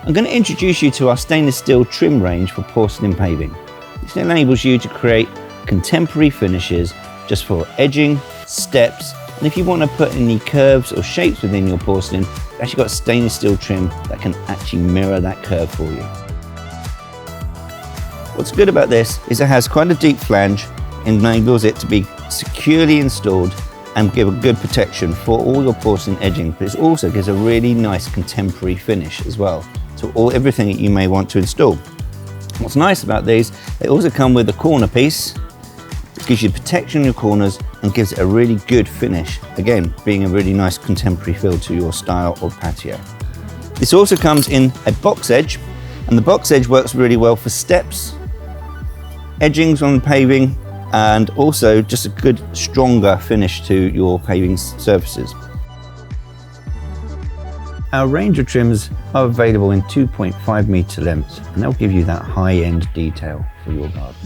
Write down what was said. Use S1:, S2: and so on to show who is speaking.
S1: I'm going to introduce you to our stainless steel trim range for porcelain paving. This enables you to create contemporary finishes just for edging, steps, and if you want to put any curves or shapes within your porcelain, you've actually got stainless steel trim that can actually mirror that curve for you. What's good about this is it has quite a deep flange and enables it to be securely installed and give a good protection for all your porcelain edging, but it also gives a really nice contemporary finish as well to everything that you may want to install. What's nice about these, they also come with a corner piece, which gives you protection in your corners and gives it a really good finish, again being a really nice contemporary feel to your style of patio. This also comes in a box edge, and the box edge works really well for steps, edgings on paving, and also just a good stronger finish to your paving surfaces. Our range of trims are available in 2.5 metre lengths, and they'll give you that high-end detail for your garden.